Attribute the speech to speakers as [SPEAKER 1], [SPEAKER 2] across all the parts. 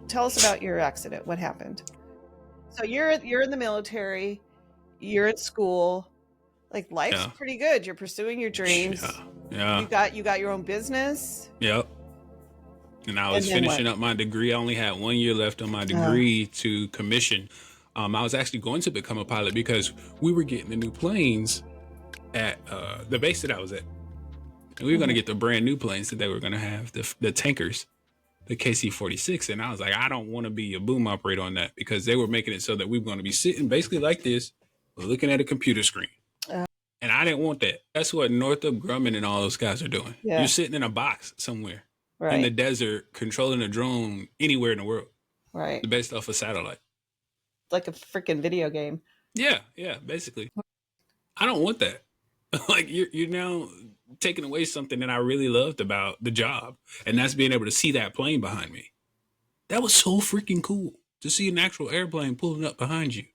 [SPEAKER 1] tell us about your accident. What happened? So you're in the military, you're in school, like life's pretty good. You're pursuing your dreams.
[SPEAKER 2] Yeah.
[SPEAKER 1] You got your own business.
[SPEAKER 2] Yep. And I was finishing up my degree. I only had 1 year left on my degree to commission. I was actually going to become a pilot because we were getting the new planes at the base that I was at. And we were going to get the brand new planes that they were going to have, the tankers, the KC-46. And I was like, I don't want to be a boom operator on that, because they were making it so that we were going to be sitting basically like this, looking at a computer screen. And I didn't want that. That's what Northrop Grumman and all those guys are doing. Yeah. You're sitting in a box somewhere in the desert, controlling a drone anywhere in the world.
[SPEAKER 1] Right.
[SPEAKER 2] Based off a satellite.
[SPEAKER 1] Like a freaking video game.
[SPEAKER 2] Yeah, basically. I don't want that. Like you're now taking away something that I really loved about the job, and that's being able to see that plane behind me. That was so freaking cool to see an actual airplane pulling up behind you.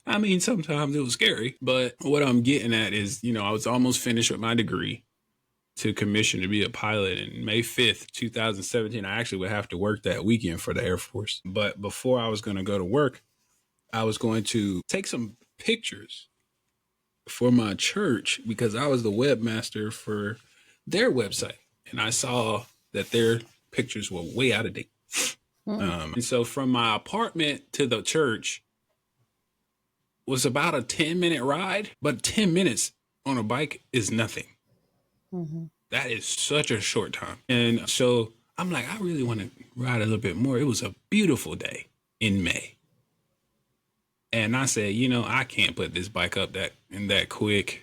[SPEAKER 2] I mean, sometimes it was scary, but what I'm getting at is, I was almost finished with my degree to commission to be a pilot. And May 5th, 2017, I actually would have to work that weekend for the Air Force. But before I was going to go to work, I was going to take some pictures for my church, because I was the webmaster for their website. And I saw that their pictures were way out of date. And so from my apartment to the church was about a 10-minute ride, but 10 minutes on a bike is nothing. That is such a short time. And so I'm like, I really want to ride a little bit more. It was a beautiful day in May. And I said, I can't put this bike up that quick,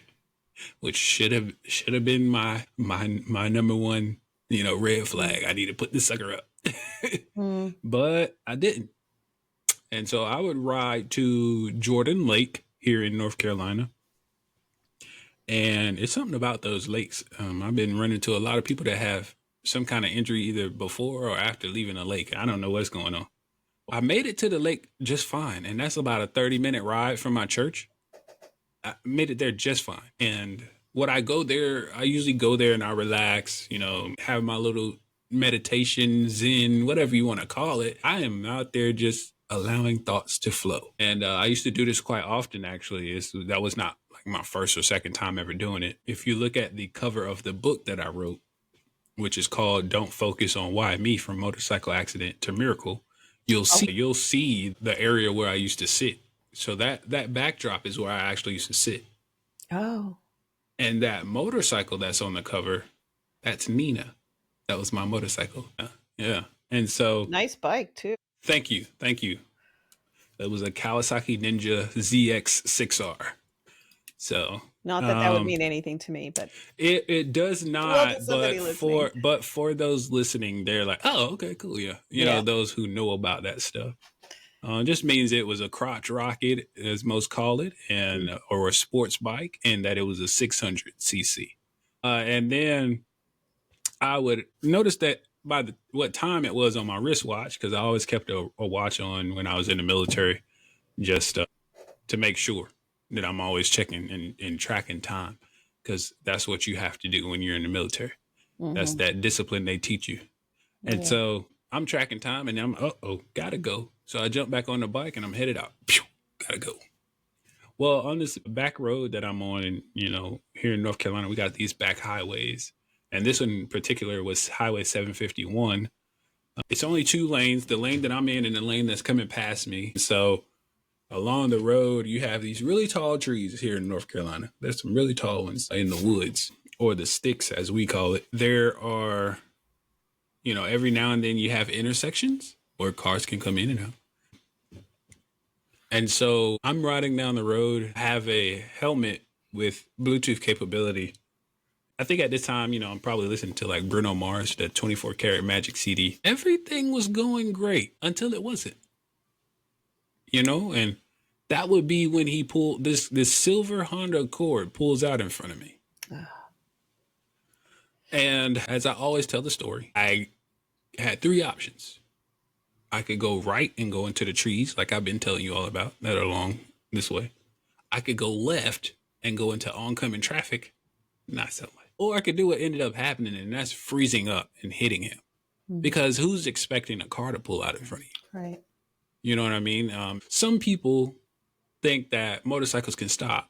[SPEAKER 2] which should have been my number one, red flag. I need to put this sucker up. But I didn't. And so I would ride to Jordan Lake here in North Carolina. And it's something about those lakes. I've been running into a lot of people that have some kind of injury either before or after leaving a lake. I don't know what's going on. I made it to the lake just fine. And that's about a 30-minute ride from my church. I made it there just fine. And when I go there, I usually go there and I relax, have my little meditation, zen, whatever you want to call it. I am out there just allowing thoughts to flow. And I used to do this quite often, actually. That was not like my first or second time ever doing it. If you look at the cover of the book that I wrote, which is called Don't Focus on Why Me, From Motorcycle Accident to Miracle, you'll see the area where I used to sit. So that backdrop is where I actually used to sit.
[SPEAKER 1] Oh. And
[SPEAKER 2] that motorcycle that's on the cover, that's Nina. That was my motorcycle. Yeah. And so
[SPEAKER 1] nice bike too.
[SPEAKER 2] Thank you. It was a Kawasaki Ninja ZX6R. So
[SPEAKER 1] not that would mean anything to me, but
[SPEAKER 2] it does not. But for those listening, they're like, oh, okay, cool, yeah. You know, those who know about that stuff. Just means it was a crotch rocket, as most call it, or a sports bike, and that it was a 600cc. And then I would notice that by what time it was on my wristwatch, because I always kept a watch on when I was in the military, just to make sure that I'm always checking and tracking time, because that's what you have to do when you're in the military. Mm-hmm. That's that discipline they teach you. And so I'm tracking time, and I'm, gotta go. So I jump back on the bike and I'm headed out. Pew, gotta go. Well, on this back road that I'm on, and here in North Carolina, we got these back highways. And this one in particular was Highway 751. It's only 2 lanes, the lane that I'm in and the lane that's coming past me. So along the road, you have these really tall trees here in North Carolina. There's some really tall ones in the woods, or the sticks, as we call it. There are, every now and then you have intersections where cars can come in and out. And so I'm riding down the road, have a helmet with Bluetooth capability. I think at this time, I'm probably listening to like Bruno Mars, the 24 Karat Magic CD. Everything was going great until it wasn't, and that would be when he pulled this silver Honda Accord pulls out in front of me. And as I always tell the story, I had 3 options. I could go right and go into the trees, like I've been telling you all about, that are along this way. I could go left and go into oncoming traffic, not so much. Or I could do what ended up happening, and that's freezing up and hitting him. Mm-hmm. Because who's expecting a car to pull out in front of you?
[SPEAKER 1] Right.
[SPEAKER 2] You know what I mean? Some people think that motorcycles can stop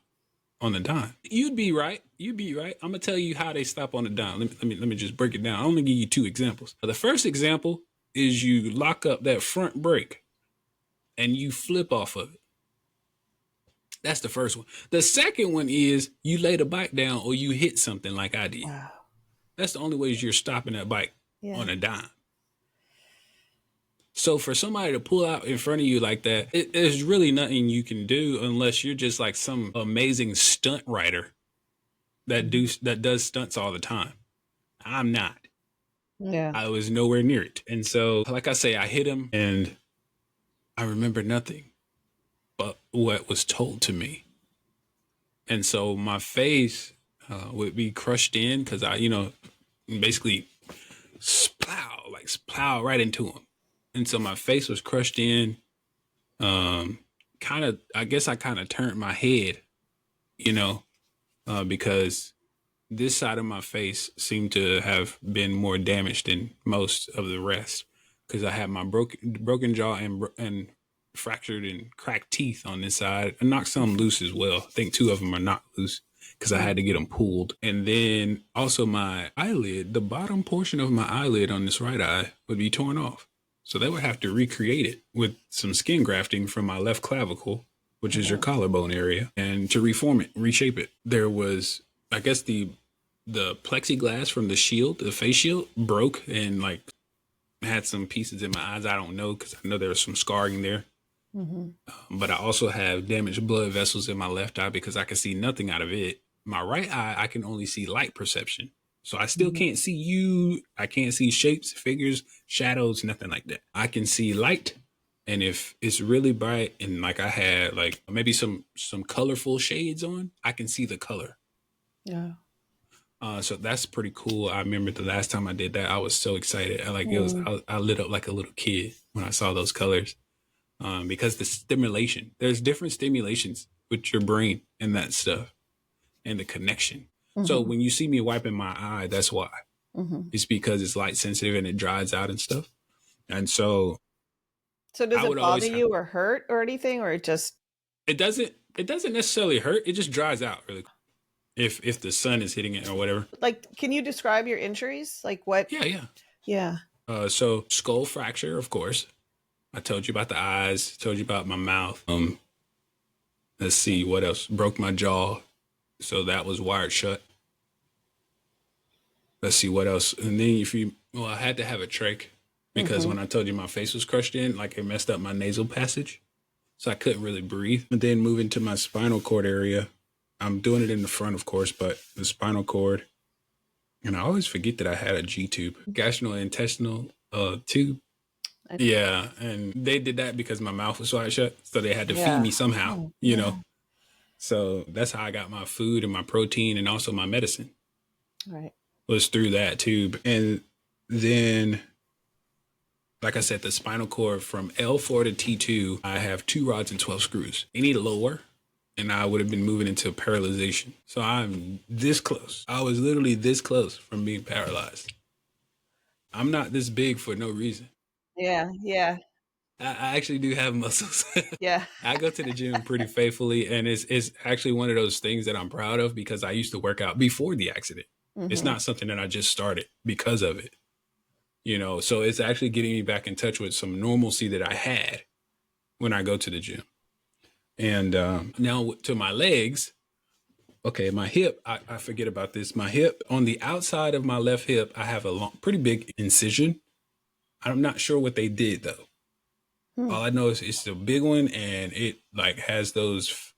[SPEAKER 2] on a dime. You'd be right. I'm gonna tell you how they stop on a dime. Let me just break it down. I'm gonna give you 2 examples. The first example is you lock up that front brake and you flip off of it. That's the first one. The second one is you lay the bike down or you hit something like I did.
[SPEAKER 1] Wow.
[SPEAKER 2] That's the only way you're stopping that bike on a dime. So for somebody to pull out in front of you like that, there's really nothing you can do unless you're just like some amazing stunt rider that does stunts all the time. I'm not.
[SPEAKER 1] Yeah.
[SPEAKER 2] I was nowhere near it. And so, like I say, I hit him and I remember nothing but what was told to me. And so my face would be crushed in because I, basically plow right into him. And so my face was crushed in. I guess I kind of turned my head, because this side of my face seemed to have been more damaged than most of the rest because I had my broken jaw and fractured and cracked teeth on this side. I knocked some loose as well. I think 2 of them are knocked loose because I had to get them pulled. And then also my eyelid, the bottom portion of my eyelid on this right eye would be torn off. So they would have to recreate it with some skin grafting from my left clavicle, which is your collarbone area, and to reform it, reshape it. There was, I guess, the plexiglass from the shield, the face shield, broke and had some pieces in my eyes. I don't know because I know there was some scarring there. But I also have damaged blood vessels in my left eye because I can see nothing out of it. My right eye, I can only see light perception. So I still can't see you. I can't see shapes, figures, shadows, nothing like that. I can see light. And if it's really bright and I had maybe some colorful shades on, I can see the color.
[SPEAKER 1] Yeah.
[SPEAKER 2] So that's pretty cool. I remember the last time I did that, I was so excited. I lit up like a little kid when I saw those colors. Because the stimulation, there's different stimulations with your brain and that stuff and the connection. So when you see me wiping my eye, that's why. It's because it's light sensitive and it dries out and stuff. And so
[SPEAKER 1] does it bother you or hurt or anything, or it doesn't
[SPEAKER 2] necessarily hurt. It just dries out really quick if the sun is hitting it or whatever.
[SPEAKER 1] Can you describe your injuries? What? Yeah.
[SPEAKER 2] So skull fracture, of course. I told you about the eyes, told you about my mouth. Let's see what else. Broke my jaw. So that was wired shut. Let's see what else. And then I had to have a trach because when I told you my face was crushed in, it messed up my nasal passage. So I couldn't really breathe. But then moving to my spinal cord area, I'm doing it in the front, of course, but the spinal cord. And I always forget that I had a G tube, gastrointestinal tube. Yeah, and they did that because my mouth was wired shut, so they had to feed me somehow, you know. So that's how I got my food and my protein and also my medicine.
[SPEAKER 1] Right.
[SPEAKER 2] Was through that tube. And then, like I said, the spinal cord from L4 to T2, I have 2 rods and 12 screws. Any lower, and I would have been moving into paralyzation. So I'm this close. I was literally this close from being paralyzed. I'm not this big for no reason.
[SPEAKER 1] Yeah.
[SPEAKER 2] I actually do have muscles.
[SPEAKER 1] Yeah.
[SPEAKER 2] I go to the gym pretty faithfully, and it's actually one of those things that I'm proud of because I used to work out before the accident. It's not something that I just started because of it, so it's actually getting me back in touch with some normalcy that I had when I go to the gym. And now to my legs. Okay, my hip, I forget about this. My hip, on the outside of my left hip, I have a pretty big incision. I'm not sure what they did, though. All I know is it's a big one, and it has those,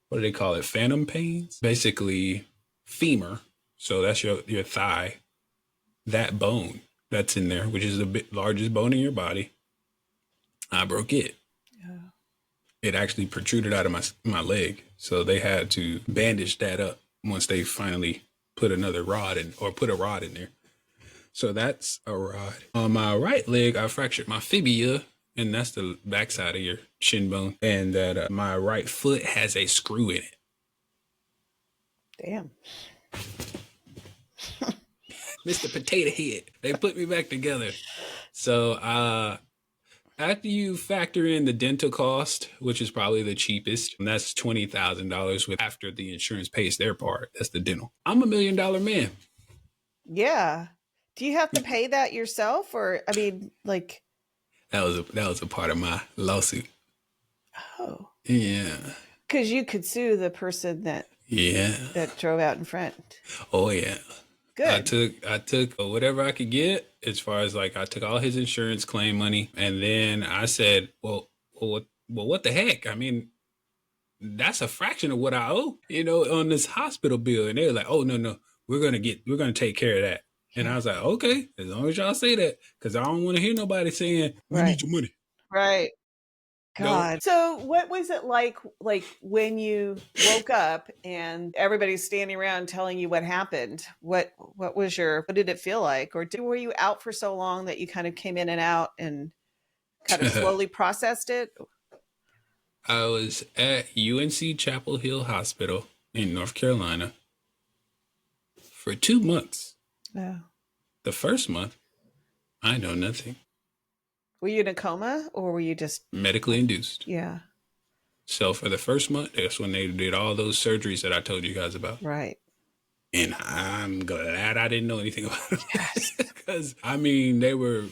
[SPEAKER 2] what do they call it? Phantom pains? Basically, femur. So that's your thigh. That bone that's in there, which is the largest bone in your body, I broke it. Yeah. It actually protruded out of my leg. So they had to bandage that up once they finally put a rod in there. So that's a rod. On my right leg, I fractured my fibula, and that's the backside of your shin bone. And that my right foot has a screw in it.
[SPEAKER 1] Damn.
[SPEAKER 2] Mr. Potato Head. They put me back together. So After you factor in the dental cost, which is probably the cheapest, and that's $20,000 with after the insurance pays their part. That's the dental. I'm $1 million man.
[SPEAKER 1] Yeah. Do you have to pay that yourself, or I mean, like
[SPEAKER 2] that was a part of my lawsuit.
[SPEAKER 1] Oh.
[SPEAKER 2] Yeah.
[SPEAKER 1] Because you could sue the person that drove out in front.
[SPEAKER 2] Oh yeah.
[SPEAKER 1] Good.
[SPEAKER 2] I took whatever I could get as far as like I took all his insurance claim money, and then I said, well, what the heck? I mean, that's a fraction of what I owe, on this hospital bill. And they were like, oh no, we're gonna take care of that. And I was like, okay, as long as y'all say that, because I don't want to hear nobody saying we need your money.
[SPEAKER 1] Right. God. Nope. So what was it like when you woke up and everybody's standing around telling you what happened? What did it feel like? Or were you out for so long that you kind of came in and out and kind of slowly processed it?
[SPEAKER 2] I was at UNC Chapel Hill Hospital in North Carolina for 2 months.
[SPEAKER 1] Yeah.
[SPEAKER 2] The first month, I know nothing.
[SPEAKER 1] Were you in a coma, or were you just
[SPEAKER 2] medically induced?
[SPEAKER 1] Yeah.
[SPEAKER 2] So for the first month, that's when they did all those surgeries that I told you guys about.
[SPEAKER 1] Right.
[SPEAKER 2] And I'm glad I didn't know anything about it. Yes. Because I mean, they were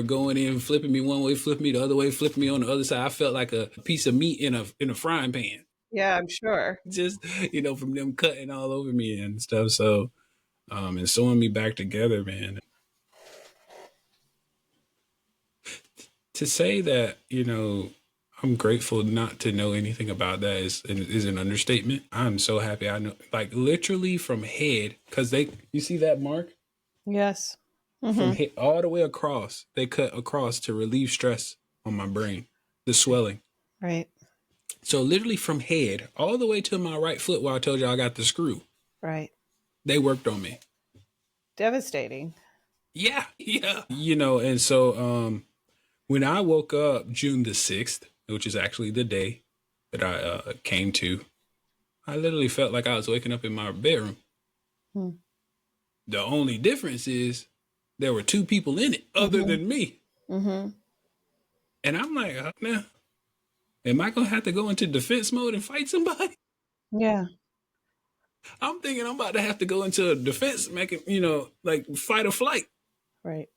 [SPEAKER 2] going in, flipping me one way, flipping me the other way, flipping me on the other side. I felt like a piece of meat in a frying pan.
[SPEAKER 1] Yeah, I'm sure.
[SPEAKER 2] Just, from them cutting all over me and stuff. So, and sewing me back together, man. To say that, I'm grateful not to know anything about that is an understatement. I'm so happy I know, like literally from head, because you see that mark?
[SPEAKER 1] Yes. Mm-hmm.
[SPEAKER 2] From head all the way across, they cut across to relieve stress on my brain, the swelling.
[SPEAKER 1] Right.
[SPEAKER 2] So literally from head all the way to my right foot where I told you I got the screw.
[SPEAKER 1] Right.
[SPEAKER 2] They worked on me.
[SPEAKER 1] Devastating.
[SPEAKER 2] Yeah. And so, when I woke up June the 6th, which is actually the day that I came to, I literally felt like I was waking up in my bedroom. The only difference is there were 2 people in it other than me. Mm-hmm. And I'm like, now, am I going to have to go into defense mode and fight somebody?
[SPEAKER 1] Yeah.
[SPEAKER 2] I'm thinking I'm about to have to go into a defense, like fight or flight.
[SPEAKER 1] Right.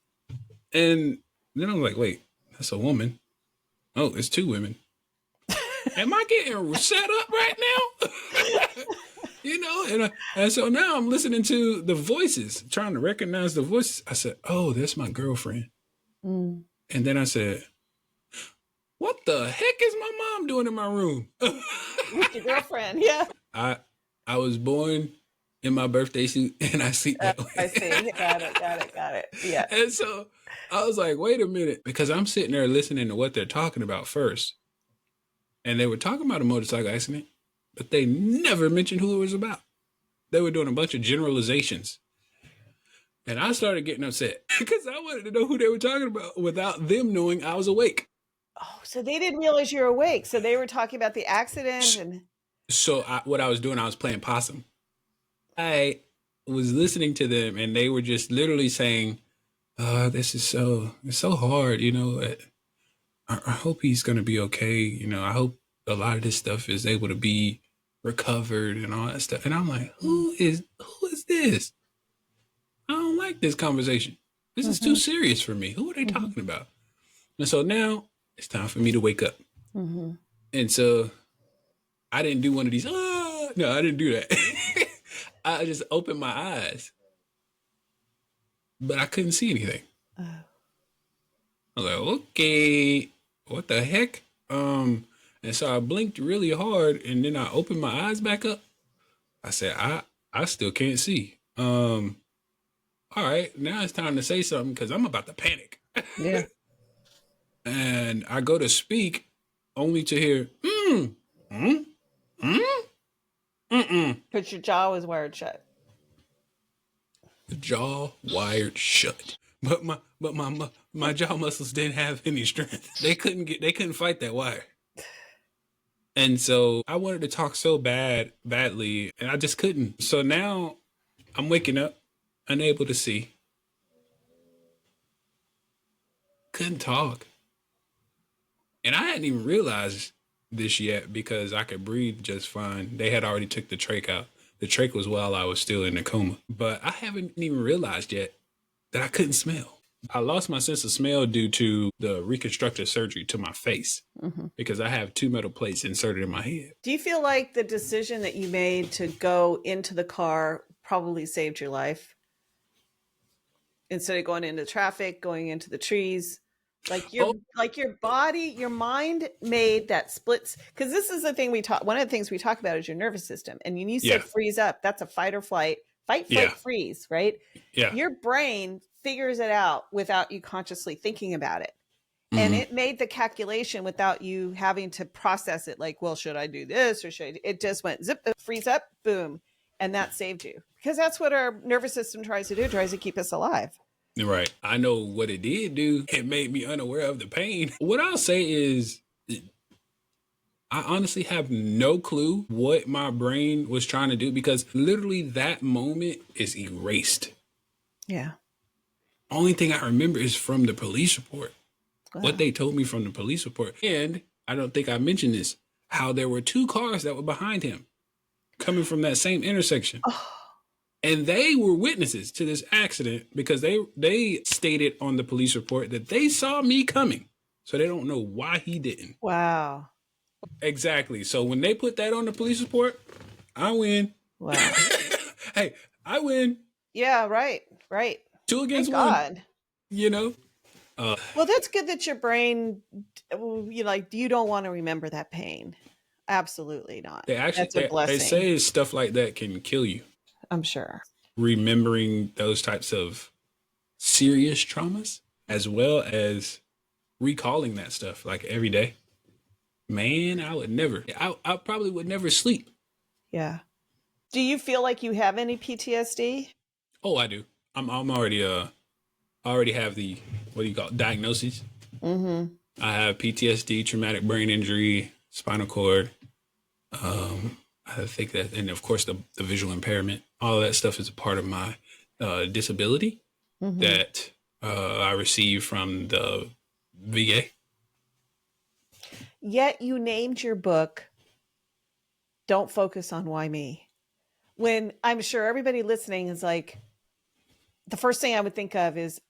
[SPEAKER 1] And
[SPEAKER 2] then I'm like, wait. That's a woman. Oh, it's 2 women. Am I getting set up right now? And so now I'm listening to the voices, trying to recognize the voices. I said, oh, that's my girlfriend. And then I said, what the heck is my mom doing in my room?
[SPEAKER 1] With your girlfriend, yeah.
[SPEAKER 2] I was born in my birthday suit, and I sleep that way.
[SPEAKER 1] I see. Got it. Yeah.
[SPEAKER 2] And so I was like, wait a minute, because I'm sitting there listening to what they're talking about first. And they were talking about a motorcycle accident, but they never mentioned who it was about. They were doing a bunch of generalizations. And I started getting upset because I wanted to know who they were talking about without them knowing I was awake.
[SPEAKER 1] Oh, so they didn't realize you were awake. So they were talking about the accident.
[SPEAKER 2] So what I was doing, I was playing possum. I was listening to them, and they were just literally saying, this is it's so hard, I hope he's going to be okay. I hope a lot of this stuff is able to be recovered and all that stuff. And I'm like, who is this? I don't like this conversation. This is too serious for me. Who are they talking about? And so now it's time for me to wake up. And so I didn't do one of these, no, I didn't do that. I just opened my eyes, but I couldn't see anything. I was like, okay, what the heck? And so I blinked really hard, and then I opened my eyes back up. I said, I still can't see. All right, now it's time to say something because I'm about to panic.
[SPEAKER 1] Yeah.
[SPEAKER 2] And I go to speak only to hear,
[SPEAKER 1] But your jaw was wired shut.
[SPEAKER 2] The jaw wired shut. But my jaw muscles didn't have any strength. They couldn't fight that wire. And so I wanted to talk so badly, and I just couldn't. So now I'm waking up, unable to see. Couldn't talk. And I hadn't even realized this yet because I could breathe just fine. They had already took the trach out. The trach was while I was still in a coma. But I haven't even realized yet that I couldn't smell. I lost my sense of smell due to the reconstructive surgery to my face because I have 2 metal plates inserted in my head.
[SPEAKER 1] Do you feel like the decision that you made to go into the car probably saved your life? Instead of going into traffic, going into the trees, like your body, your mind made that splits. Because this is the thing one of the things we talk about is your nervous system. And when you said freeze up, that's a fight or flight, flight, freeze, right?
[SPEAKER 2] Yeah.
[SPEAKER 1] Your brain figures it out without you consciously thinking about it. And it made the calculation without you having to process it. Like, well, should I do this or should I? It just went zip, freeze up, boom. And that saved you, because that's what our nervous system tries to do. It tries to keep us alive.
[SPEAKER 2] Right. I know what it did do. It made me unaware of the pain. What I'll say is I honestly have no clue what my brain was trying to do, because literally that moment is erased.
[SPEAKER 1] Yeah.
[SPEAKER 2] Only thing I remember is from the police report. Wow. What they told me from the police report. And I don't think I mentioned this, how there were 2 cars that were behind him coming from that same intersection. Oh. And they were witnesses to this accident because they stated on the police report that they saw me coming. So they don't know why he didn't.
[SPEAKER 1] Wow.
[SPEAKER 2] Exactly. So when they put that on the police report, I win.
[SPEAKER 1] Wow.
[SPEAKER 2] Hey, I win.
[SPEAKER 1] Yeah, right.
[SPEAKER 2] 2 against
[SPEAKER 1] Thank
[SPEAKER 2] 1.
[SPEAKER 1] God.
[SPEAKER 2] You know?
[SPEAKER 1] Well, that's good that your brain, you don't want to remember that pain. Absolutely not.
[SPEAKER 2] That's a blessing. They say stuff like that can kill you.
[SPEAKER 1] I'm sure.
[SPEAKER 2] Remembering those types of serious traumas, as well as recalling that stuff like every day. Man, I probably would never sleep.
[SPEAKER 1] Yeah. Do you feel like you have any PTSD?
[SPEAKER 2] Oh, I do. I'm already I already have the, what do you call it, diagnoses. I have PTSD, traumatic brain injury, spinal cord. I think that, and of course the visual impairment, all of that stuff is a part of my disability that I received from the VA.
[SPEAKER 1] Yet you named your book, Don't Focus on Why Me. When I'm sure everybody listening is like, the first thing I would think of is,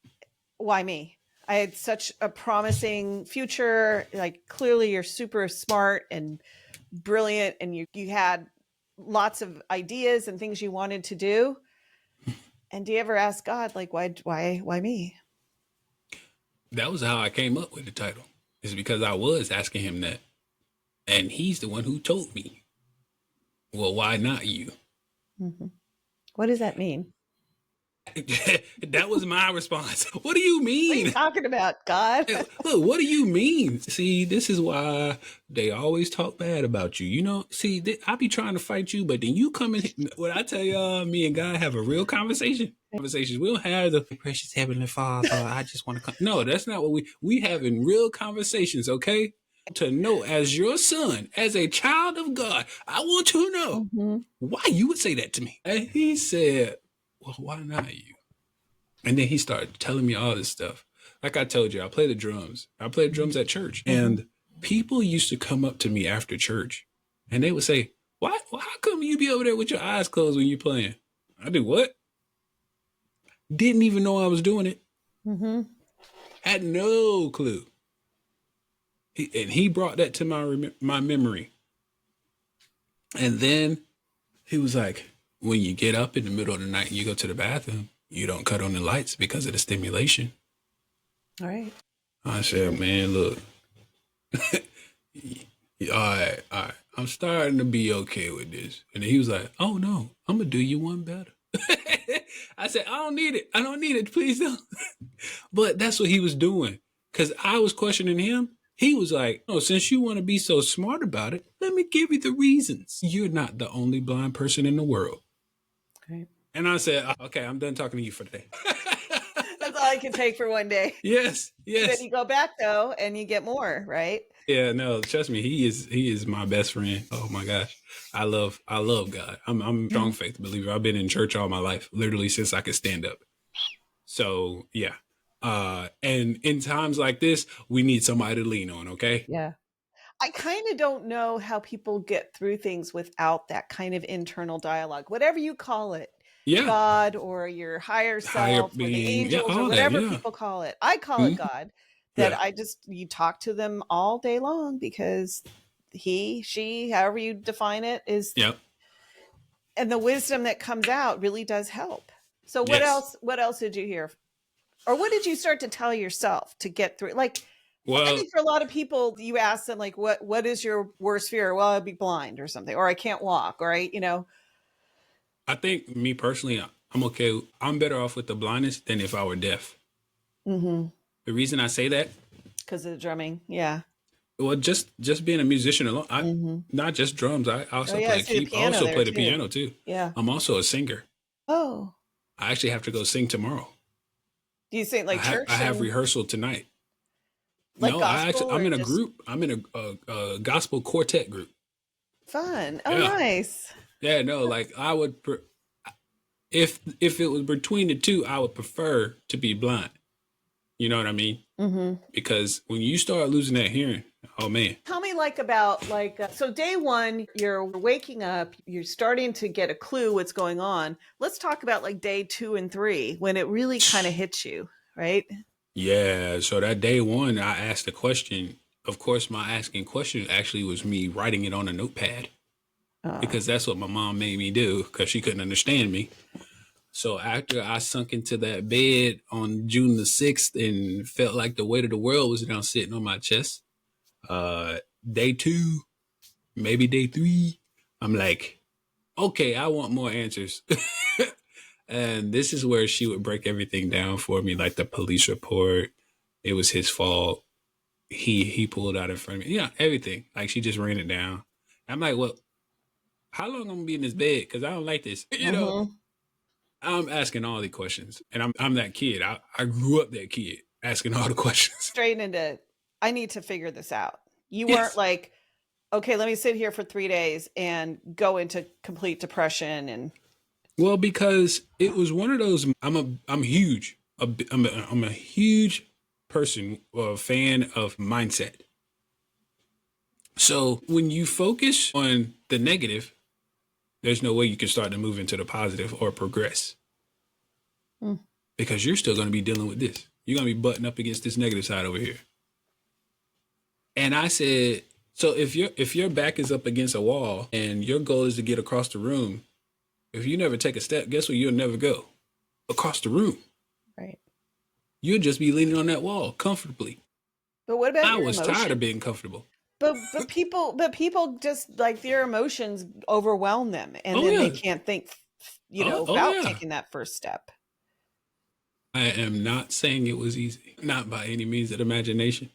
[SPEAKER 1] why me? I had such a promising future. Like, clearly you're super smart and brilliant, and you had lots of ideas and things you wanted to do. And do you ever ask God, like, why me?
[SPEAKER 2] That was how I came up with the title. It's because I was asking him that. And he's the one who told me, well, why not you?
[SPEAKER 1] What does that mean?
[SPEAKER 2] That was my response. What do you mean?
[SPEAKER 1] What are you talking about, God?
[SPEAKER 2] Look, what do you mean? See, this is why they always talk bad about you. You know, see, I be trying to fight you, but then you come in. When I tell y'all, me and God have a real conversation. Conversations. We don't have the precious Heavenly Father, I just want to come. No, that's not what we having real conversations, okay? To know, as your son, as a child of God, I want to know why you would say that to me. And he said, well, why not you? And then he started telling me all this stuff. Like I told you, I play the drums. I played drums at church. And people used to come up to me after church and they would say, how come you be over there with your eyes closed when you're playing? I do what? Didn't even know I was doing it. Had no clue. He brought that to my memory. And then he was like, when you get up in the middle of the night and you go to the bathroom, you don't cut on the lights because of the stimulation.
[SPEAKER 1] All right.
[SPEAKER 2] I said, man, look. All right. I'm starting to be okay with this. And he was like, oh, no, I'm going to do you one better. I said, I don't need it. Please don't. But that's what he was doing. Because I was questioning him. He was like, oh, since you want to be so smart about it, let me give you the reasons. You're not the only blind person in the world.
[SPEAKER 1] Okay.
[SPEAKER 2] And I said, okay, I'm done talking to you for today.
[SPEAKER 1] That's all I can take for one day.
[SPEAKER 2] Yes.
[SPEAKER 1] Then you go back though, and you get more, right?
[SPEAKER 2] Yeah, no, trust me, he is my best friend. Oh my gosh. I love God. I'm a strong faith believer. I've been in church all my life, literally since I could stand up. So yeah. And in times like this, we need somebody to lean on, okay?
[SPEAKER 1] Yeah. I kind of don't know how people get through things without that kind of internal dialogue, whatever you call it.
[SPEAKER 2] Yeah.
[SPEAKER 1] God or your higher
[SPEAKER 2] Higher
[SPEAKER 1] self or the
[SPEAKER 2] being, yeah,
[SPEAKER 1] angels or
[SPEAKER 2] all that,
[SPEAKER 1] whatever
[SPEAKER 2] yeah.
[SPEAKER 1] people call it. I call it
[SPEAKER 2] Mm-hmm.
[SPEAKER 1] God. That
[SPEAKER 2] Yeah.
[SPEAKER 1] you talk to them all day long because he, she, however you define it, is.
[SPEAKER 2] Yep.
[SPEAKER 1] And the wisdom that comes out really does help. So
[SPEAKER 2] Yes.
[SPEAKER 1] what else did you hear? Or what did you start to tell yourself to get through? Like, I
[SPEAKER 2] Well,
[SPEAKER 1] think for a lot of people, you ask them like, what is your worst fear? Well, I'd be blind or something, or I can't walk, or
[SPEAKER 2] I think me personally, I'm okay. I'm better off with the blindness than if I were deaf.
[SPEAKER 1] Mm-hmm.
[SPEAKER 2] The reason I say that,
[SPEAKER 1] Because of the drumming. Yeah.
[SPEAKER 2] well, just being a musician alone,
[SPEAKER 1] Mm-hmm.
[SPEAKER 2] not just drums. I
[SPEAKER 1] Oh
[SPEAKER 2] also
[SPEAKER 1] yeah, I
[SPEAKER 2] play
[SPEAKER 1] see the
[SPEAKER 2] key. I
[SPEAKER 1] piano
[SPEAKER 2] also
[SPEAKER 1] there
[SPEAKER 2] play the
[SPEAKER 1] too.
[SPEAKER 2] piano too.
[SPEAKER 1] Yeah.
[SPEAKER 2] I'm also a singer.
[SPEAKER 1] Oh.
[SPEAKER 2] I actually have to go sing tomorrow.
[SPEAKER 1] Do you sing like church
[SPEAKER 2] I have
[SPEAKER 1] and
[SPEAKER 2] rehearsal tonight.
[SPEAKER 1] like
[SPEAKER 2] No,
[SPEAKER 1] gospel
[SPEAKER 2] I'm
[SPEAKER 1] or
[SPEAKER 2] in a
[SPEAKER 1] just
[SPEAKER 2] group. I'm in a gospel quartet group.
[SPEAKER 1] fun? Oh,
[SPEAKER 2] Yeah,
[SPEAKER 1] nice.
[SPEAKER 2] yeah. No, like I would if it was between the two, I would prefer to be blind. You know what I mean?
[SPEAKER 1] Mm-hmm.
[SPEAKER 2] Because when you start losing that hearing, oh man.
[SPEAKER 1] Tell me about so day one, you're waking up, you're starting to get a clue what's going on. Let's talk about like day 2 and 3 when it really kind of hits you, right?
[SPEAKER 2] Yeah, so that day one, I asked a question. Of course, my asking question actually was me writing it on a notepad
[SPEAKER 1] Oh,
[SPEAKER 2] because that's what my mom made me do because she couldn't understand me. So after I sunk into that bed on June the 6th and felt like the weight of the world was now sitting on my chest, uh, day two, maybe day three, I'm like, okay, I want more answers. And this is where she would break everything down for me, like the police report. It was his fault. He pulled out in front of me. Yeah, everything. Like she just ran it down. I'm like, well, how long I'm gonna be in this bed? Because I don't like this.
[SPEAKER 1] mm-hmm.
[SPEAKER 2] I'm asking all the questions, and I'm that kid. I grew up that kid asking all the questions.
[SPEAKER 1] Straight into, I need to figure this out. You weren't
[SPEAKER 2] Yes.
[SPEAKER 1] like, okay, let me sit here for 3 days and go into complete depression and.
[SPEAKER 2] Well, because it was one of those. I'm huge. I'm a huge person, a fan of mindset. So when you focus on the negative, there's no way you can start to move into the positive or progress
[SPEAKER 1] Mm.
[SPEAKER 2] because you're still going to be dealing with this. You're going to be butting up against this negative side over here. And I said, so if your back is up against a wall and your goal is to get across the room, if you never take a step, guess what? You'll never go across the room.
[SPEAKER 1] Right.
[SPEAKER 2] You'll just be leaning on that wall comfortably.
[SPEAKER 1] But what about
[SPEAKER 2] I
[SPEAKER 1] your
[SPEAKER 2] was tired
[SPEAKER 1] emotions?
[SPEAKER 2] of being comfortable.
[SPEAKER 1] But people just like their emotions overwhelm them and
[SPEAKER 2] Oh
[SPEAKER 1] then they
[SPEAKER 2] yeah.
[SPEAKER 1] can't think
[SPEAKER 2] Oh
[SPEAKER 1] about
[SPEAKER 2] yeah.
[SPEAKER 1] taking that first step.
[SPEAKER 2] I am not saying it was easy, not by any means of imagination.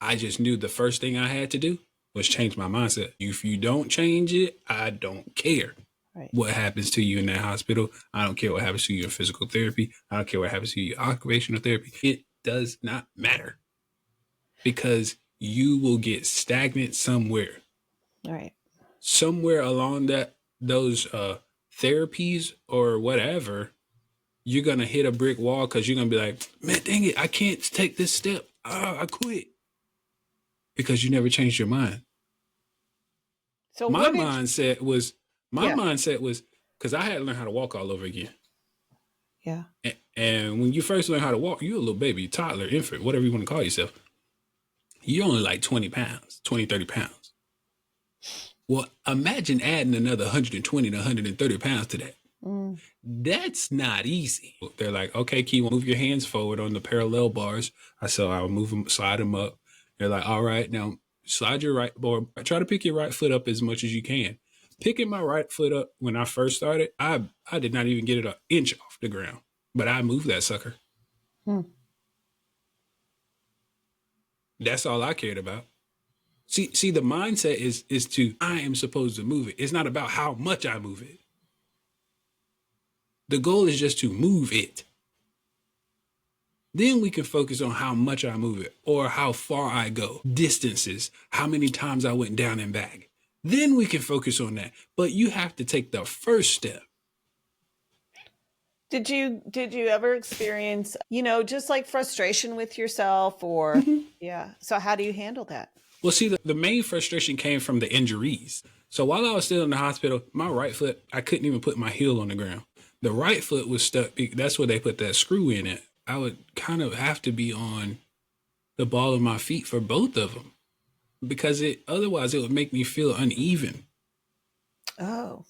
[SPEAKER 2] I just knew the first thing I had to do was change my mindset. If you don't change it, I don't care
[SPEAKER 1] Right.
[SPEAKER 2] what happens to you in that hospital. I don't care what happens to you in physical therapy. I don't care what happens to you in occupational therapy. It does not matter because you will get stagnant somewhere.
[SPEAKER 1] Right.
[SPEAKER 2] Somewhere along those therapies or whatever, you're gonna hit a brick wall because you're gonna be like, man, dang it, I can't take this step. I quit because you never changed your mind.
[SPEAKER 1] So
[SPEAKER 2] My
[SPEAKER 1] what did
[SPEAKER 2] mindset was
[SPEAKER 1] yeah.
[SPEAKER 2] because I had to learn how to walk all over again.
[SPEAKER 1] Yeah.
[SPEAKER 2] And when you first learn how to walk, you're a little baby, toddler, infant, whatever you want to call yourself. You're only like 20 pounds, 20, 30 pounds. Well, imagine adding another 120 to 130 pounds to that.
[SPEAKER 1] Mm.
[SPEAKER 2] That's not easy. They're like, okay, Kijuan, move your hands forward on the parallel bars. I said, I'll move them, slide them up. They're like, all right, now slide your right, or try to pick your right foot up as much as you can. Picking my right foot up when I first started, I did not even get it an inch off the ground, but I moved that sucker.
[SPEAKER 1] Mm.
[SPEAKER 2] That's all I cared about. See, the mindset is to I am supposed to move it. It's not about how much I move it. The goal is just to move it. Then we can focus on how much I move it or how far I go, distances, how many times I went down and back. Then we can focus on that. But you have to take the first step.
[SPEAKER 1] Did you ever experience, just like frustration with yourself or yeah. So how do you handle that?
[SPEAKER 2] Well, see, the main frustration came from the injuries. So while I was still in the hospital, my right foot, I couldn't even put my heel on the ground. The right foot was stuck. That's where they put that screw in it. I would kind of have to be on the ball of my feet for both of them because otherwise it would make me feel uneven.
[SPEAKER 1] Oh.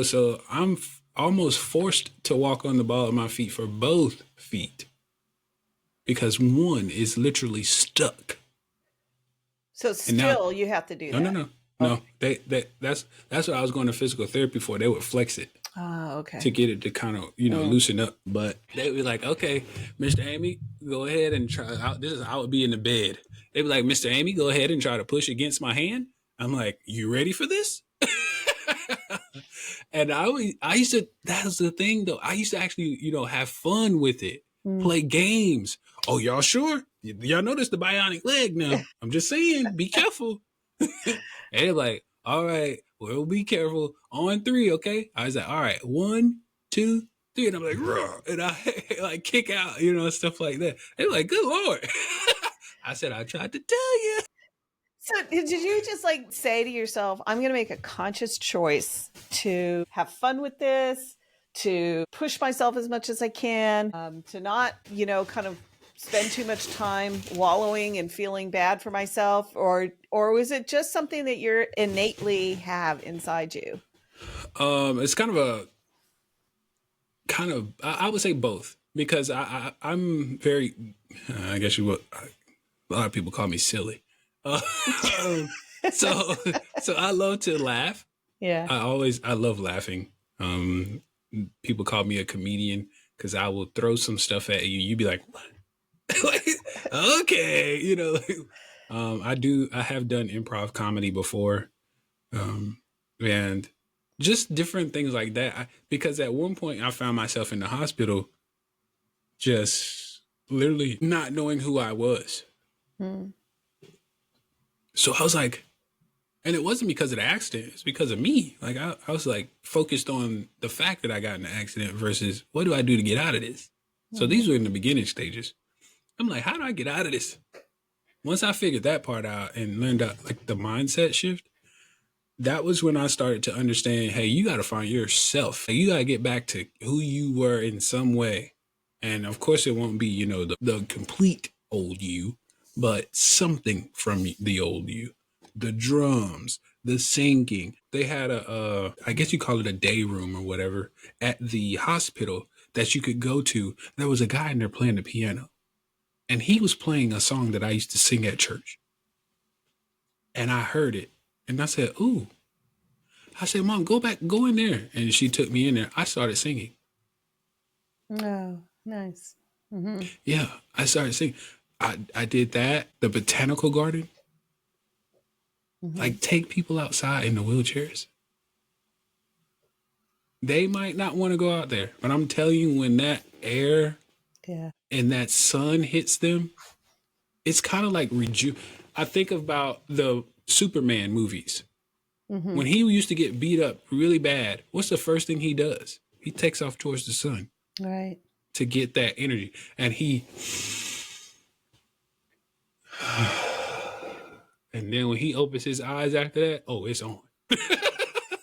[SPEAKER 2] So I'm almost forced to walk on the ball of my feet for both feet because one is literally stuck.
[SPEAKER 1] So still you have to do that.
[SPEAKER 2] No. Okay. That's what I was going to physical therapy for. They would flex it.
[SPEAKER 1] Oh, okay.
[SPEAKER 2] To get it to kind of, loosen up. But they would be like, okay, Mr. Amey, go ahead and try. I would be in the bed. They'd be like, Mr. Amey, go ahead and try to push against my hand. I'm like, you ready for this? And I used to, that was the thing though. I used to actually, have fun with it, play games. Oh, y'all sure? Y'all notice the bionic leg now. I'm just saying, be careful. And they're like, all right, we'll be careful. On 3, okay? I was like, all right, 1, 2, 3. And I'm like, Rah! And I like kick out, stuff like that. They're like, good Lord. I said, I tried to tell you.
[SPEAKER 1] So did you just like say to yourself, I'm going to make a conscious choice to have fun with this, to push myself as much as I can, to not, kind of spend too much time wallowing and feeling bad for myself? Or was it just something that you're innately have inside you?
[SPEAKER 2] It's kind of I would say both because I'm very, I guess a lot of people call me silly. So I love to laugh.
[SPEAKER 1] Yeah.
[SPEAKER 2] I love laughing. People call me a comedian because I will throw some stuff at you. You'd be like, what? Like, okay. I have done improv comedy before. And just different things like that. Because at one point I found myself in the hospital just literally not knowing who I was. So I was like, and it wasn't because of the accident. It's because of me. Like I was like focused on the fact that I got in the accident versus what do I do to get out of this? So these were in the beginning stages. I'm like, how do I get out of this? Once I figured that part out and learned out like the mindset shift, that was when I started to understand, hey, you got to find yourself. You got to get back to who you were in some way. And of course it won't be, the complete old you, but something from the old you. The drums, the singing. They had I guess you call it a day room or whatever at the hospital that you could go to. There was a guy in there playing the piano and he was playing a song that I used to sing at church. And I heard it and I said, ooh. I said, Mom, go in there. And she took me in there. I started singing.
[SPEAKER 1] Oh, nice. Mm-hmm.
[SPEAKER 2] Yeah, I started singing. I did that. The botanical garden. Mm-hmm. Like take people outside in the wheelchairs. They might not want to go out there, but I'm telling you, when that air and that sun hits them, it's kind of like I think about the Superman movies. Mm-hmm. When he used to get beat up really bad, what's the first thing he does? He takes off towards the sun.
[SPEAKER 1] Right.
[SPEAKER 2] To get that energy. And and then when he opens his eyes after that, oh, it's on.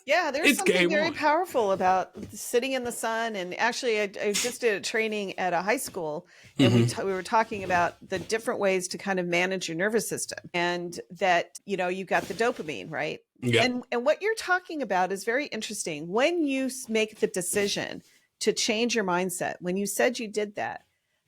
[SPEAKER 1] Yeah, there's something very powerful about sitting in the sun. And actually, I just did a training at a high school, and we were talking about the different ways to kind of manage your nervous system. And that, you've got the dopamine, right? Yeah. And what you're talking about is very interesting. When you make the decision to change your mindset, when you said you did that,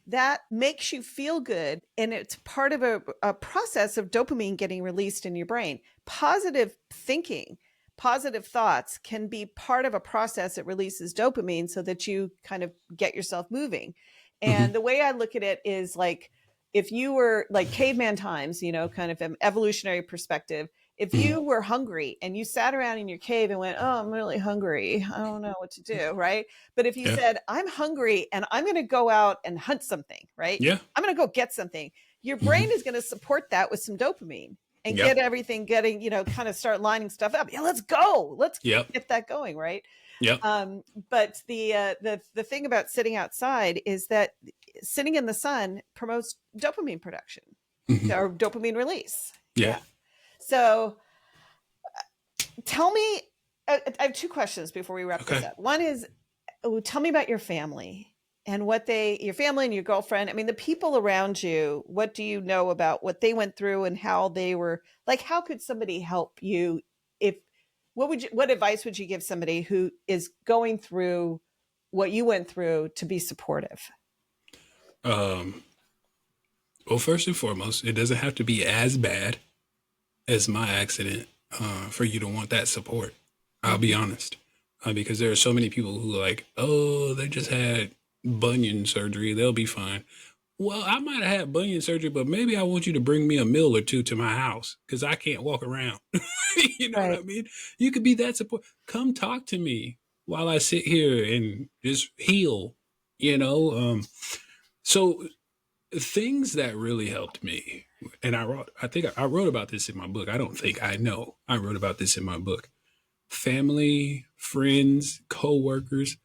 [SPEAKER 1] that makes you feel good. And it's part of a process of dopamine getting released in your brain. Positive thinking, positive thoughts can be part of a process that releases dopamine so that you kind of get yourself moving. And the way I look at it is like, if you were like caveman times, kind of an evolutionary perspective, if you were hungry and you sat around in your cave and went, oh, I'm really hungry, I don't know what to do, right? But if you said, I'm hungry and I'm going to go out and hunt something, right? Yeah. I'm going to go get something. Your brain is going to support that with some dopamine. and get everything kind of start lining stuff up. Yeah, let's go. Let's get that going, right?
[SPEAKER 2] Yep.
[SPEAKER 1] But the thing about sitting outside is that sitting in the sun promotes dopamine production or dopamine release.
[SPEAKER 2] Yeah.
[SPEAKER 1] So tell me, I have two questions before we wrap this up. One is, tell me about your family and your family and your girlfriend. I mean, the people around you, what do you know about what they went through and how they were, like, how could somebody help you what advice would you give somebody who is going through what you went through to be supportive?
[SPEAKER 2] Well, first and foremost, it doesn't have to be as bad as my accident for you to want that support. I'll be honest, because there are so many people who are like, oh, they just had bunion surgery, they'll be fine. Well, I might have had bunion surgery, but maybe I want you to bring me a meal or two to my house because I can't walk around. You know what I mean? You could be that support. Come talk to me while I sit here and just heal, So things that really helped me, and I think I wrote about this in my book. I wrote about this in my book. Family, friends, co-workers,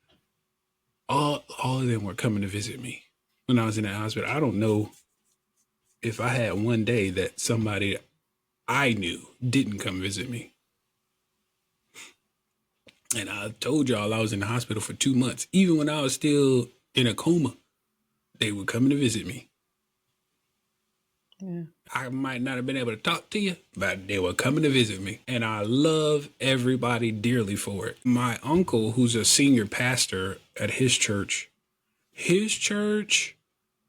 [SPEAKER 2] all of them were coming to visit me when I was in that hospital. I don't know if I had one day that somebody I knew didn't come visit me. And I told y'all I was in the hospital for 2 months. Even when I was still in a coma, they were coming to visit me. Yeah. I might not have been able to talk to you, but they were coming to visit me. And I love everybody dearly for it. My uncle, who's a senior pastor at his church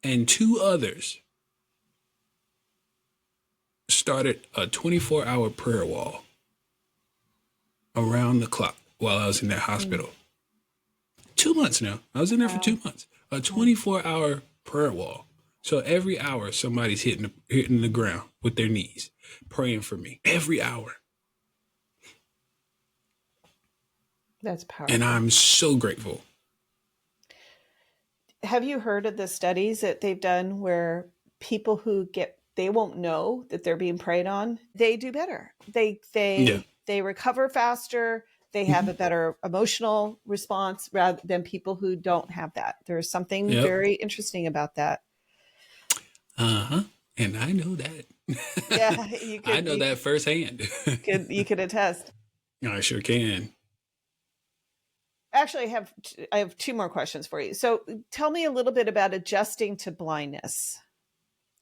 [SPEAKER 2] and 2 others started a 24-hour prayer wall around the clock while I was in that hospital. 2 months now. I was in there for 2 months. A 24-hour prayer wall. So every hour, somebody's hitting the ground with their knees, praying for me. Every hour.
[SPEAKER 1] That's powerful.
[SPEAKER 2] And I'm so grateful.
[SPEAKER 1] Have you heard of the studies that they've done where people who they won't know that they're being prayed on, they do better. They recover faster. They have a better emotional response rather than people who don't have that. There's something very interesting about that.
[SPEAKER 2] And I know that.
[SPEAKER 1] Yeah,
[SPEAKER 2] I know that firsthand.
[SPEAKER 1] You could attest.
[SPEAKER 2] I sure can.
[SPEAKER 1] Actually, I have 2 more questions for you. So tell me a little bit about adjusting to blindness.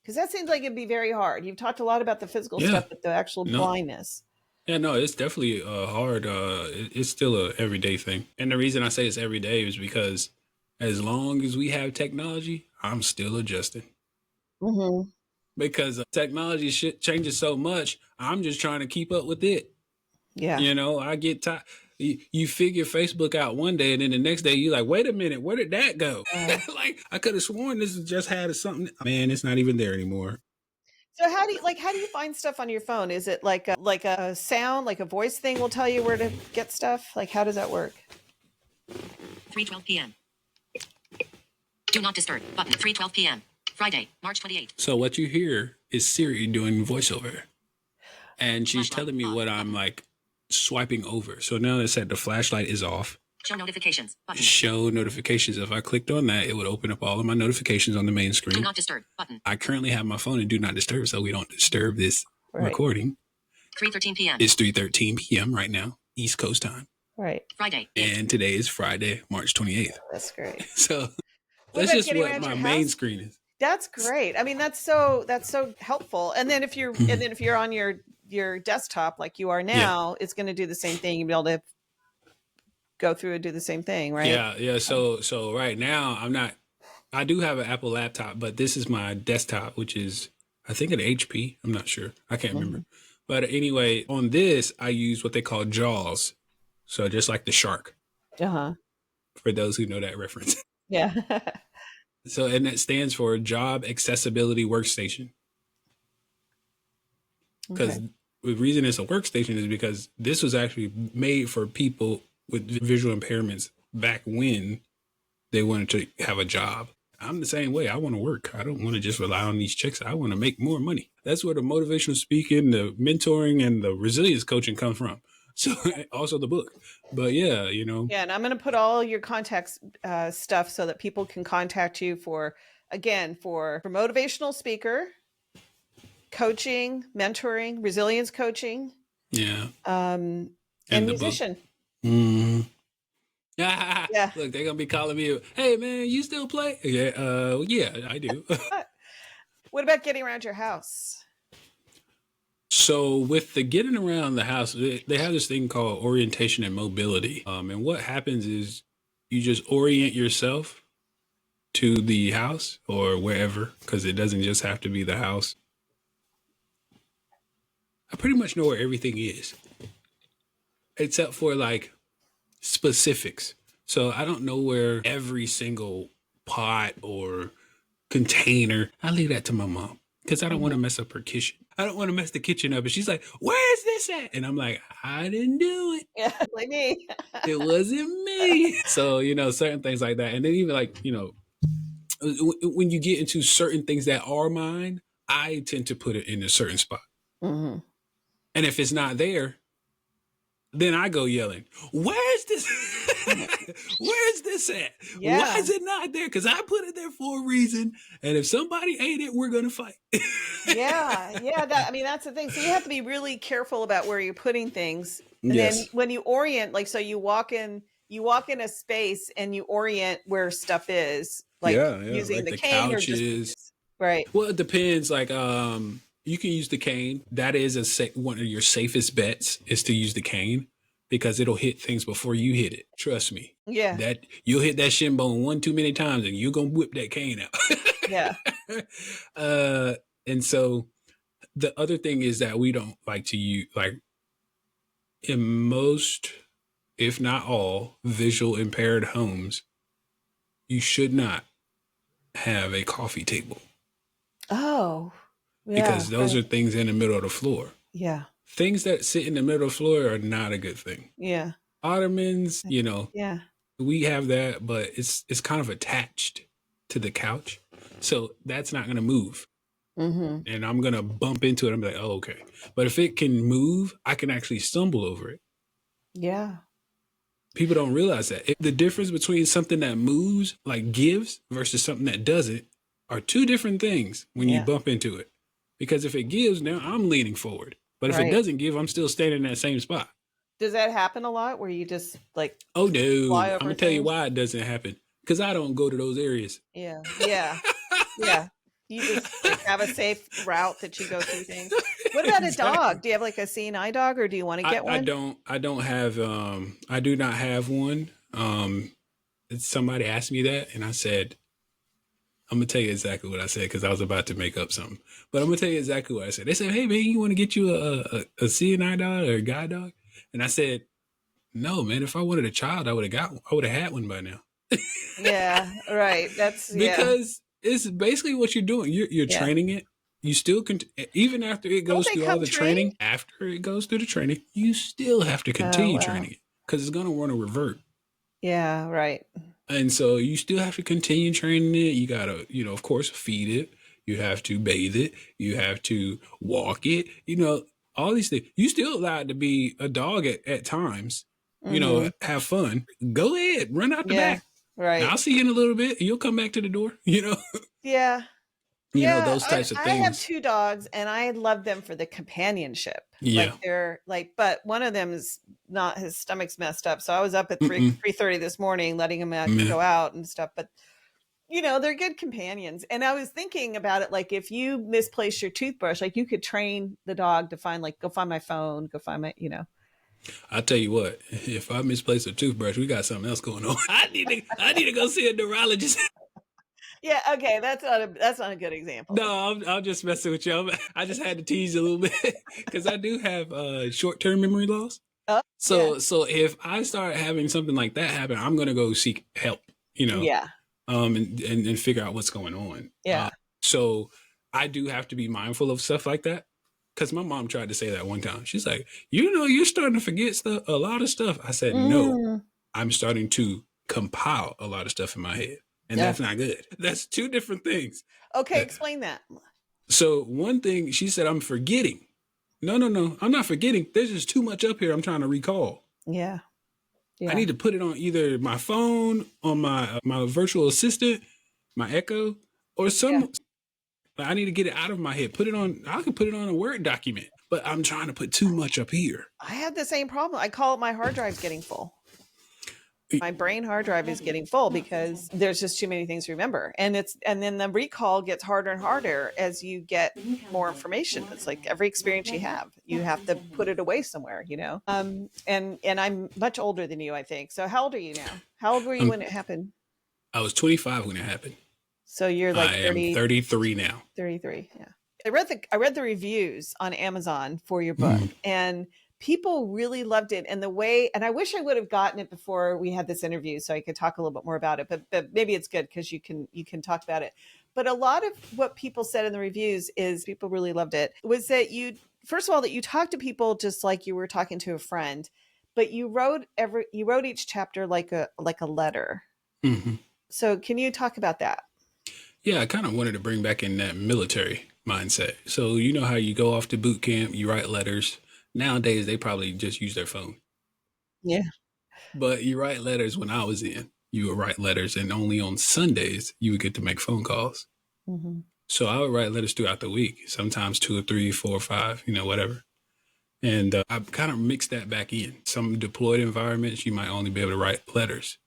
[SPEAKER 1] Because that seems like it'd be very hard. You've talked a lot about the physical stuff, but the actual blindness.
[SPEAKER 2] Yeah, no, it's definitely hard. It's still a everyday thing. And the reason I say it's every day is because as long as we have technology, I'm still adjusting.
[SPEAKER 1] Mm-hmm.
[SPEAKER 2] Because technology changes so much, I'm just trying to keep up with it.
[SPEAKER 1] Yeah.
[SPEAKER 2] I get tired. You figure Facebook out one day, and then the next day you're like, wait a minute, where did that go? Like, I could have sworn this just had something. Man, it's not even there anymore.
[SPEAKER 1] So how do you find stuff on your phone? Is it like a sound, like a voice thing will tell you where to get stuff? Like, how does that work?
[SPEAKER 3] 3:12 p.m. Do not disturb button. 3:12 p.m. Friday, March 28th.
[SPEAKER 2] So what you hear is Siri doing voiceover. And she's telling me what I'm like swiping over. So now it said the flashlight is off.
[SPEAKER 3] Show notifications button.
[SPEAKER 2] Show notifications. If I clicked on that, it would open up all of my notifications on the main screen.
[SPEAKER 3] Do not disturb button.
[SPEAKER 2] I currently have my phone in do not disturb, so we don't disturb this recording.
[SPEAKER 3] 3:13 p.m.
[SPEAKER 2] It's 3:13 p.m. right now, East Coast time.
[SPEAKER 1] Right.
[SPEAKER 3] Friday.
[SPEAKER 2] And today is Friday, March 28th.
[SPEAKER 1] That's great.
[SPEAKER 2] So that's just what my main screen is.
[SPEAKER 1] That's great. I mean, that's so helpful. And then if you're on your desktop like you are now, it's going to do the same thing. You'll be able to go through and do the same thing, right?
[SPEAKER 2] Yeah. So right now I do have an Apple laptop, but this is my desktop, which is I think an HP. I'm not sure. I can't remember. But anyway, on this I use what they call JAWS. So just like the shark. For those who know that reference.
[SPEAKER 1] Yeah.
[SPEAKER 2] So, and that stands for Job Accessibility Workstation. Because the reason it's a workstation is because this was actually made for people with visual impairments back when they wanted to have a job. I'm the same way. I want to work. I don't want to just rely on these checks. I want to make more money. That's where the motivational speaking, the mentoring, and the resilience coaching come from. So also the book. But yeah, you know.
[SPEAKER 1] Yeah, and I'm going to put all your contact stuff so that people can contact you for motivational speaker, coaching, mentoring, resilience coaching.
[SPEAKER 2] Yeah.
[SPEAKER 1] And musician.
[SPEAKER 2] Yeah. Look, they're gonna be calling me, hey man, you still play? Yeah, I do.
[SPEAKER 1] What about getting around your house?
[SPEAKER 2] So with the getting around the house, they have this thing called orientation and mobility. And what happens is you just orient yourself to the house or wherever, because it doesn't just have to be the house. I pretty much know where everything is, except for like specifics. So I don't know where every single pot or container. I leave that to my mom because I don't want to mess up her kitchen. I don't want to mess the kitchen up. And she's like, where's this at? And I'm like, I didn't do it.
[SPEAKER 1] Yeah, like me.
[SPEAKER 2] It wasn't me. So, you know, certain things like that. And then even like, you know, when you get into certain things that are mine, I tend to put it in a certain spot.
[SPEAKER 1] Mm-hmm.
[SPEAKER 2] And if it's not there, then I go yelling, where's this? Where's this at?
[SPEAKER 1] Yeah.
[SPEAKER 2] Why is it not there? Because I put it there for a reason. And if somebody ate it, we're going to fight.
[SPEAKER 1] Yeah. That's the thing. So you have to be really careful about where you're putting things. And
[SPEAKER 2] Yes.
[SPEAKER 1] then when you orient, like, so you walk in a space and you orient where stuff is, like using
[SPEAKER 2] like
[SPEAKER 1] the
[SPEAKER 2] the
[SPEAKER 1] cane
[SPEAKER 2] couches.
[SPEAKER 1] or just, right.
[SPEAKER 2] Well, it depends. Like, you can use the cane. That is one of your safest bets is to use the cane because it'll hit things before you hit it. Trust me.
[SPEAKER 1] Yeah.
[SPEAKER 2] That you'll hit that shin bone one too many times and you're going to whip that cane out.
[SPEAKER 1] Yeah.
[SPEAKER 2] And so the other thing is that we don't like to use, like in most, if not all, visual impaired homes, you should not have a coffee table.
[SPEAKER 1] Oh, yeah.
[SPEAKER 2] Because those are things in the middle of the floor.
[SPEAKER 1] Yeah.
[SPEAKER 2] Things that sit in the middle of the floor are not a good thing.
[SPEAKER 1] Yeah.
[SPEAKER 2] Ottomans, you know,
[SPEAKER 1] yeah,
[SPEAKER 2] we have that, but it's kind of attached to the couch. So that's not going to move.
[SPEAKER 1] Mm-hmm.
[SPEAKER 2] And I'm going to bump into it. I'm like, oh, okay. But if it can move, I can actually stumble over it.
[SPEAKER 1] Yeah.
[SPEAKER 2] People don't realize that. The difference between something that moves, like gives, versus something that doesn't are two different things when you bump into it. Because if it gives, now I'm leaning forward. But if it doesn't give, I'm still standing in that same spot.
[SPEAKER 1] Does that happen a lot where you just like,
[SPEAKER 2] oh no, I'm gonna tell you
[SPEAKER 1] things?
[SPEAKER 2] why it doesn't happen. Because I don't go to those areas.
[SPEAKER 1] Yeah. Yeah. Yeah. You just like, have a safe route that you go through things. What about a dog? Do you have like a seeing eye dog or do you want to get one?
[SPEAKER 2] I don't have, I do not have one. Somebody asked me that and I said, I'm going to tell you exactly what I said because I was about to make up something. But I'm going to tell you exactly what I said. They said, hey, man, you want to get you a seeing eye dog or a guide dog? And I said, no, man, if I wanted a child, I would have had one by now.
[SPEAKER 1] Yeah, right. That's
[SPEAKER 2] because it's basically what you're doing. You're training it. You still even after it goes through all the training, you still have to continue training it because it's going to want to revert.
[SPEAKER 1] Yeah, right.
[SPEAKER 2] And so you still have to continue training it. You got to, of course, feed it. You have to bathe it. You have to walk it. All these things. You still allowed to be a dog at times, have fun. Go ahead. Run out the back.
[SPEAKER 1] Right.
[SPEAKER 2] And I'll see you in a little bit. You'll come back to the door,
[SPEAKER 1] Yeah.
[SPEAKER 2] Those types of things.
[SPEAKER 1] I have 2 dogs and I love them for the companionship.
[SPEAKER 2] Yeah.
[SPEAKER 1] Like they're like, but one of them is not, his stomach's messed up. So I was up at 3:30 this morning, letting him go out and stuff. But they're good companions. And I was thinking about it. Like if you misplace your toothbrush, like you could train the dog to find, like, go find my phone, go find my,
[SPEAKER 2] I'll tell you what, if I misplace a toothbrush, we got something else going on. I need to go see a neurologist.
[SPEAKER 1] Yeah, okay, that's not a good example.
[SPEAKER 2] No, I'm just messing with you. I just had to tease a little bit because I do have short-term memory loss. So if I start having something like that happen, I'm gonna go seek help.
[SPEAKER 1] Yeah.
[SPEAKER 2] And figure out what's going on.
[SPEAKER 1] Yeah.
[SPEAKER 2] So I do have to be mindful of stuff like that. Because my mom tried to say that one time. She's like, you're starting to forget a lot of stuff. I said, no, I'm starting to compile a lot of stuff in my head. and that's not good. That's two different things.
[SPEAKER 1] Okay, explain that.
[SPEAKER 2] So one thing, she said, I'm forgetting. No, I'm not forgetting. There's just too much up here I'm trying to recall.
[SPEAKER 1] Yeah.
[SPEAKER 2] I need to put it on either my phone, on my virtual assistant, my Echo, or some. I need to get it out of my head. Put it on. I can put it on a Word document, but I'm trying to put too much up here.
[SPEAKER 1] I have the same problem. I call it my hard drive's getting full. My brain hard drive is getting full because there's just too many things to remember. And then the recall gets harder and harder as you get more information. It's like every experience you have to put it away somewhere, you know? And I'm much older than you, I think. So how old are you now? How old were you when it happened?
[SPEAKER 2] I was 25 when it happened.
[SPEAKER 1] So you're like
[SPEAKER 2] I am 33 now.
[SPEAKER 1] 33. Yeah. I read the reviews on Amazon for your book, and people really loved it. And I wish I would have gotten it before we had this interview so I could talk a little bit more about it, but maybe it's good because you can talk about it. But a lot of what people said in the reviews is people really loved it. Was that first of all, that you talked to people just like you were talking to a friend, but you wrote each chapter like a letter. Mm-hmm. So can you talk about that?
[SPEAKER 2] Yeah, I kind of wanted to bring back in that military mindset. So you know how you go off to boot camp, you write letters. Nowadays, they probably just use their phone.
[SPEAKER 1] Yeah.
[SPEAKER 2] But you write letters. When I was in, you would write letters, and only on Sundays you would get to make phone calls. Mm-hmm. So I would write letters throughout the week, sometimes 2 or 3, 4 or 5, whatever. And I kind of mixed that back in. Some deployed environments, you might only be able to write letters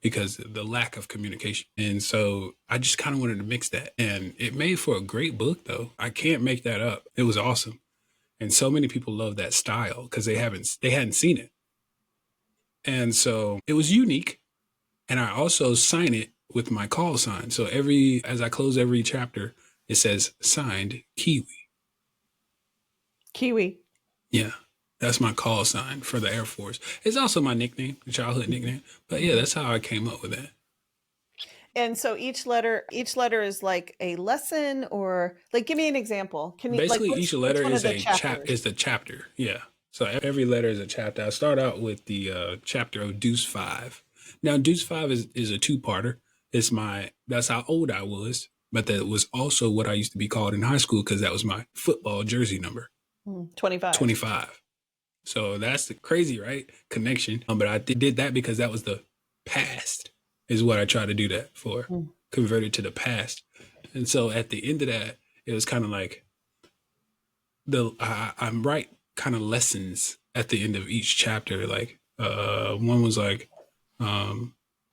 [SPEAKER 2] because of the lack of communication. And so I just kind of wanted to mix that. And it made for a great book, though. I can't make that up. It was awesome. And so many people love that style because they hadn't seen it. And so it was unique. And I also sign it with my call sign. So as I close every chapter, it says signed Kiwi.
[SPEAKER 1] Kiwi.
[SPEAKER 2] Yeah. That's my call sign for the Air Force. It's also my nickname, childhood nickname. But yeah, that's how I came up with that.
[SPEAKER 1] And so each letter is like a lesson, or like, give me an example. Can you
[SPEAKER 2] basically each letter is the chapter. Yeah. So every letter is a chapter. I start out with the chapter of Deuce 5. Now Deuce 5 is a 2-parter. That's how old I was, but that was also what I used to be called in high school because that was my football jersey number. 25. So that's the crazy, right? Connection. But I did that because that was the past. Is what I try to do that for, converted to the past. And so at the end of that, it was kind of like I write kind of lessons at the end of each chapter. Like one was like,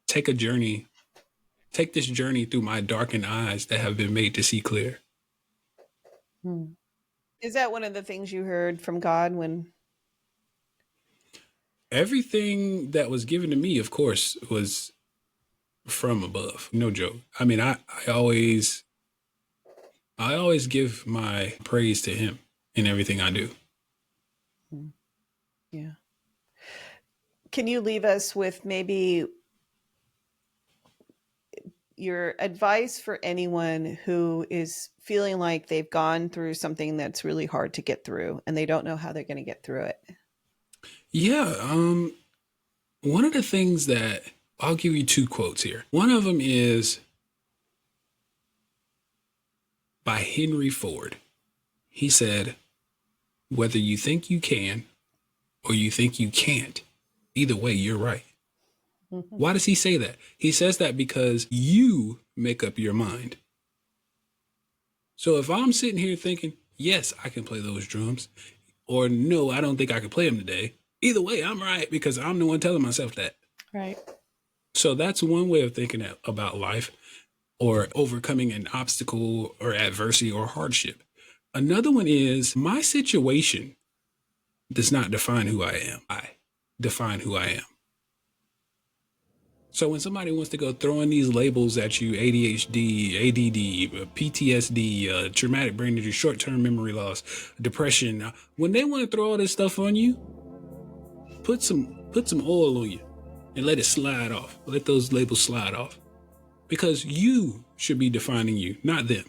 [SPEAKER 2] take this journey through my darkened eyes that have been made to see clear.
[SPEAKER 1] Is that one of the things you heard from God when?
[SPEAKER 2] Everything that was given to me, of course, was from above. No joke. I mean, I always give my praise to him in everything I do.
[SPEAKER 1] Yeah. Can you leave us with maybe your advice for anyone who is feeling like they've gone through something that's really hard to get through and they don't know how they're going to get through it?
[SPEAKER 2] Yeah. One of the things that I'll give you 2 quotes here. One of them is by Henry Ford. He said, whether you think you can or you think you can't, either way, you're right. Mm-hmm. Why does he say that? He says that because you make up your mind. So if I'm sitting here thinking, yes, I can play those drums, or no, I don't think I can play them today, either way, I'm right because I'm the one telling myself that.
[SPEAKER 1] Right.
[SPEAKER 2] So that's one way of thinking about life or overcoming an obstacle or adversity or hardship. Another one is my situation does not define who I am. I define who I am. So when somebody wants to go throwing these labels at you, ADHD, ADD, PTSD, traumatic brain injury, short-term memory loss, depression, when they want to throw all this stuff on you, put some oil on you. And let it slide off. Let those labels slide off. Because you should be defining you, not them.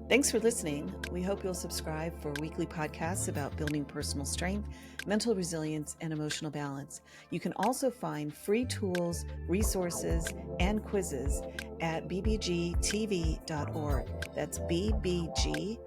[SPEAKER 1] Thanks for listening. We hope you'll subscribe for weekly podcasts about building personal strength, mental resilience, and emotional balance. You can also find free tools, resources, and quizzes at bbgtv.org. That's bbgtv.org.